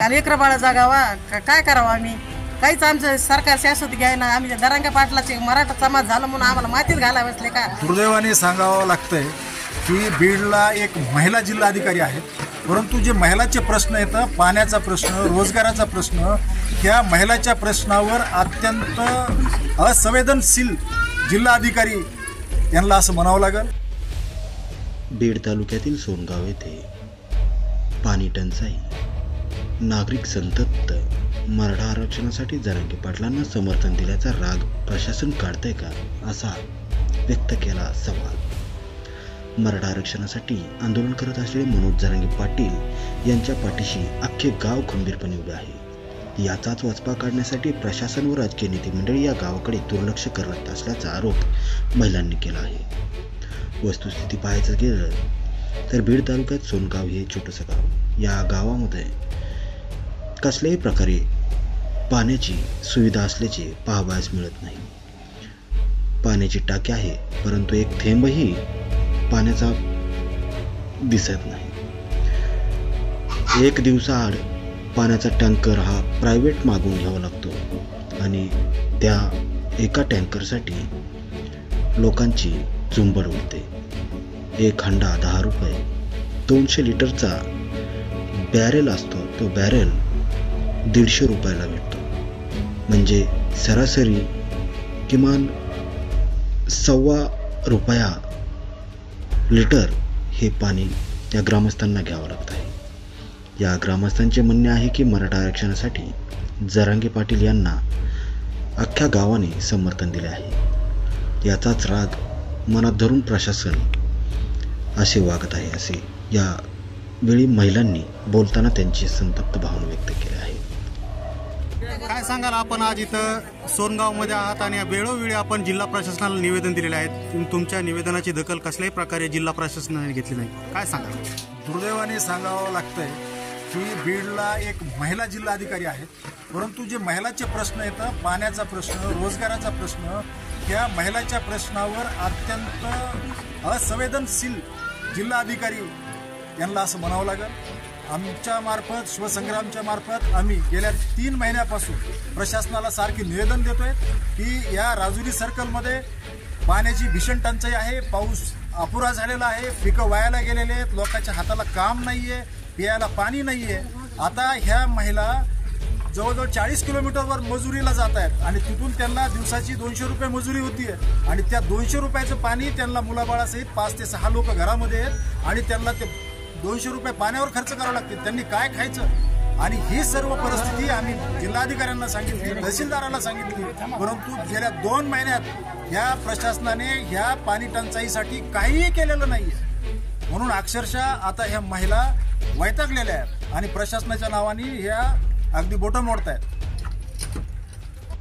का लेकरं बाळा जागावा काय करावं आम्ही? काहीच आमचं सरकार शाश्वत घ्यायना. आम्ही दरांगे पाटलाचे मराठा समाज झालं म्हणून आम्हाला मातीत घालायला बसले का? दुर्दैवाने सांगावं लागतंय की बीडला एक महिला जिल्हाधिकारी आहेत, परंतु जे महिलाचे प्रश्न येतं, पाण्याचा प्रश्न, रोजगाराचा प्रश्न, ह्या महिलाच्या प्रश्नावर अत्यंत असंवेदनशील जिल्हाधिकारी यांना असं म्हणावं लागेल. बीड तालुक्यातील सोनगाव येथे पाणी टंचाई, नागरिक संतप्त, मराठा आरक्षणासाठी जरांगे पाटलांना समर्थन दिल्याचा राग प्रशासन काढतंय का, असा व्यक्त केला सवाल. मराठा आरक्षणासाठी आंदोलन करत असलेले मनोज जरांगे पाटील यांच्या पाठीशी अख्खे गाव खंबीरपणे उभे आहे. याचाच वचपा काढण्यासाठी प्रशासन व राजकीय नेते मंडळी या गावाकडे दुर्लक्ष करत असल्याचा आरोप महिलांनी केला आहे. वस्तुस्थिती पाहायचं गेलं तर बीड तालुक्यात सोनगाव हे छोटंसं गाव. या गावामध्ये कसल्याही प्रकारे पाण्याची सुविधा असल्याचे पाहावयास मिळत नाही. पाण्याची टाकी आहे, परंतु एक थेंबही पाण्याचा दिसत नाही. एक दिवसाआड पाण्याचा टँकर हा प्रायव्हेट मागून घ्यावा लागतो आणि त्या एका टँकरसाठी लोकांची झुंबड उडते. एक हंडा 10 रुपये, 200 लिटरचा बॅरेल असतो, तो बॅरेल 150 रुपयाला भेटतो. म्हणजे सरासरी किमान ₹1.25 लिटर हे पाणी या ग्रामस्थांना घ्यावं लागत आहे. या ग्रामस्थांचे म्हणणे आहे की मराठा आरक्षणासाठी जरांगे पाटील यांना अख्ख्या गावाने समर्थन दिले आहे. याचाच राग मनात धरून प्रशासन असे वागत आहे, असे या वेळी महिलांनी बोलताना त्यांची संतप्त भावना व्यक्त केली आहे. काय सांगाल आपण आज इथं सोनगावमध्ये आहात आणि वेळोवेळी आपण जिल्हा प्रशासनाला निवेदन दिलेले आहेत. तुमच्या निवेदनाची दखल कसल्याही प्रकारे जिल्हा प्रशासनाने घेतली नाही, काय सांगाल? दुर्दैवाने सांगावं लागतंय की बीडला एक महिला जिल्हाधिकारी आहेत, परंतु जे महिलाचे प्रश्न येतं, पाण्याचा प्रश्न, रोजगाराचा प्रश्न, त्या महिलाच्या प्रश्नावर अत्यंत असंवेदनशील जिल्हाधिकारी यांना असं म्हणावं लागेल. आमच्या मार्फत, शिवसंग्रामच्या मार्फत आम्ही गेल्या 3 महिन्यापासून प्रशासनाला सारखी निवेदन देतोय की या राजुरी सर्कलमध्ये पाण्याची भीषण टंचाई आहे. पाऊस अपुरा झालेला आहे, पिकं वायाला गेलेले आहेत, लोकांच्या हाताला काम नाहीये, पियाला पाणी नाहीये. आता ह्या महिला जवळजवळ 40 किलोमीटरवर मजुरीला जात आहेत आणि तिथून त्यांना दिवसाची 200 रुपये मजुरी होतीये आणि त्या 200 रुपयाचं पाणी त्यांना मुलाबाळासहित 5 ते 6 लोक घरामध्ये आहेत आणि त्यांना ते 200 रुपये पाण्यावर खर्च करावे लागतील. त्यांनी काय खायचं? आणि ही सर्व परिस्थिती आम्ही जिल्हाधिकाऱ्यांना सांगितली, तहसीलदाराला सांगितली, परंतु गेल्या 2 महिन्यात ह्या प्रशासनाने ह्या पाणी टंचाईसाठी काहीही केलेलं नाहीये. म्हणून अक्षरशः आता ह्या महिला वैतागलेल्या आहेत आणि प्रशासनाच्या नावाने ह्या अगदी बोटं मोडतायत.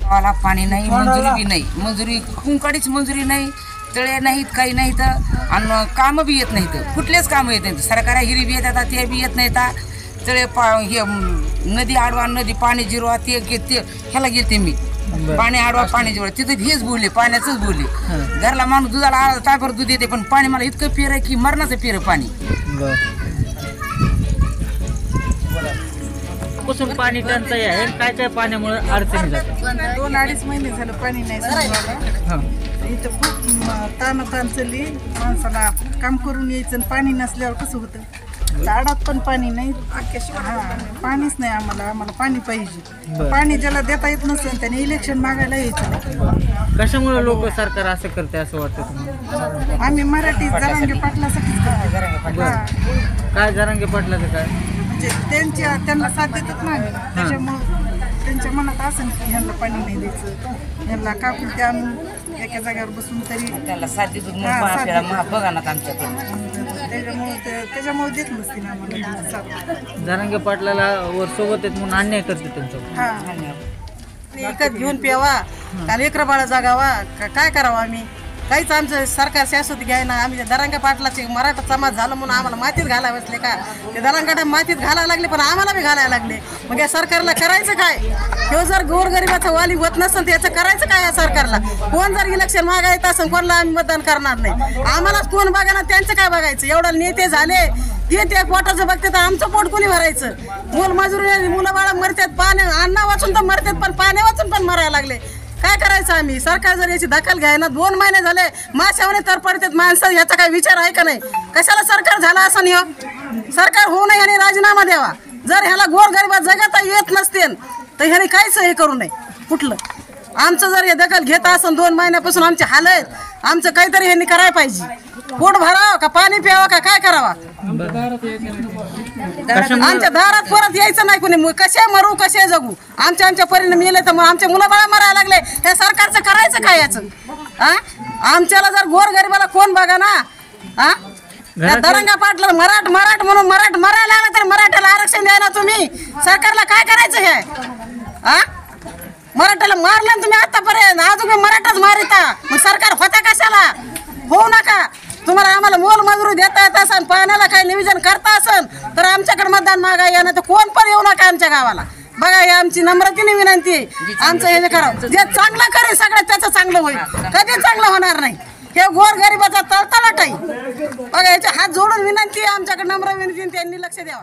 गावाला पाणी नाही, मंजुरी बी नाही, मंजुरी कुंकाडीच मंजुरी नाही, तळे नाहीत, काही नाहीत आणि कामं बी येत नाहीत, कुठलेच कामं येत नाहीत. सरकार हिरी बी येतात, ते बी येत नाहीत. तळे हे नदी आडवा, नदी पाणी जिरवा, ते ह्याला गेलते मी, पाणी आडवा पाणी जिरवा, तिथं हेच बोलले, पाण्याचंच बोलले. घरला माणूस दुधाला तापर दूध येते, पण पाणी मला इतकं पिर आहे की मरणाचं पिर पाणी. पासून पाणी टंचाई आहे, काय काय पाण्यामुळे अडचणी जातात. 2-2.5 महिने झालं पाणी नाही सांगायला. इथं खूप ताण चालली. माणसाला काम करून यायचं, पाणी नसल्यावर कसं होतं? झाडात पण पाणी नाही, पाणीच नाही. आम्हाला पाणी पाहिजे. पाणी ज्याला देता येत नसेल त्याने इलेक्शन मागायला यायचं. कशामुळे लोक सरकार असं करते असं वाटतं तुम्हाला? आम्ही मराठी जरांगे पाटलासाठीच करतो. काय जरांगे पाटलाचं काय? त्यांना साथ देतात ना, त्याच्यामुळे त्यांच्या मनात असं की ह्यांना पाणी नाही द्यायचं, ह्यांना कापून आणून एका जागेवर बसून तरी त्याला साथ देतो बघा ना आमच्याकडे. त्याच्यामुळे देत नसते ना आम्हाला. जरांगे पाटलाला वर सोबत आहेत म्हणून अन्याय करते त्यांच्यावर. विकत घेऊन प्यावा का लेकरं बाळा जागावा काय करावं आम्ही? काहीच आमचं सरकार शाश्वती घ्यायना. आम्ही दरांगा पाटलाचे मराठा समाज झालं म्हणून आम्हाला मातीत घालायला बसले का? ते दरांगाटा मातीत घालायला लागले पण आम्हाला बी घालायला लागले. मग या सरकारला करायचं काय? हे जर गोरगरिबाचा वाली होत नसेल तर याचं करायचं काय? या सरकारला कोण जर इलेक्शन मागा येत असेल कोणाला आम्ही मतदान करणार नाही. आम्हालाच कोण बघा ना, त्यांचं काय बघायचं? एवढं नेते झाले ते पोटाचं बघते तर आमचं पोट कोणी भरायचं? मजुरी मुलं बाळा मरतात, पाण्या अन्न वाचून तर मरतात पण पाण्या वाचून पण मरायला लागले. काय करायचं आम्ही? सरकार जर याची दखल घ्यायना 2 महिने झाले माशावने तर पडतात माणसं. याचा काही विचार आहे का नाही? कशाला सरकार झाला असं नाही? सरकार होऊ नये आणि राजीनामा द्यावा. जर ह्याला गोरगरिबात जगाता येत नसतील तर ह्याने काहीच हे करू नये. कुठलं आमचं जर हे दखल घेत असेल 2 महिन्यापासून आमचे हाल आहेत, आमचं काहीतरी ह्यांनी करायला पाहिजे. पोट भरावं का पाणी प्यावं का काय करावा? आमच्या दारात परत यायचं नाही कोणी. कसे मरू कसे जगू? आमच्या परीने मेले तर मग आमच्या मुलाबाळा मरायला लागले. हे सरकारचं करायचं काय याचं? आमच्याला जर गोरगरिबाला कोण बघा ना. दरंगा पाटला मराठ म्हणून मरायला लागला तर मराठ्याला आरक्षण द्या ना तुम्ही. सरकारला काय करायचं हे? मराठ्याला मारलं तुम्ही आतापर्यंत, अजून मराठाच मारिता. मग सरकार होता कशाला? होऊ नका. तुम्हाला आम्हाला मोल मजुरी देता येत असेल, पाण्याला काही नियोजन करता असेल तर आमच्याकडे मतदान मागा या, नाही तर कोण पण येऊ नका आमच्या गावाला. बघा ही आमची नम्रतेने विनंती आहे. आमचं हे करावं, जे चांगलं करेल सगळं त्याचं चांगलं होईल. कधी चांगलं होणार नाही. हे गोरगरिबाचा तळतळाट आहे. बघा याचे हात जोडून विनंती आहे, आमच्याकडे नम्र विनंती, त्यांनी लक्ष द्यावा.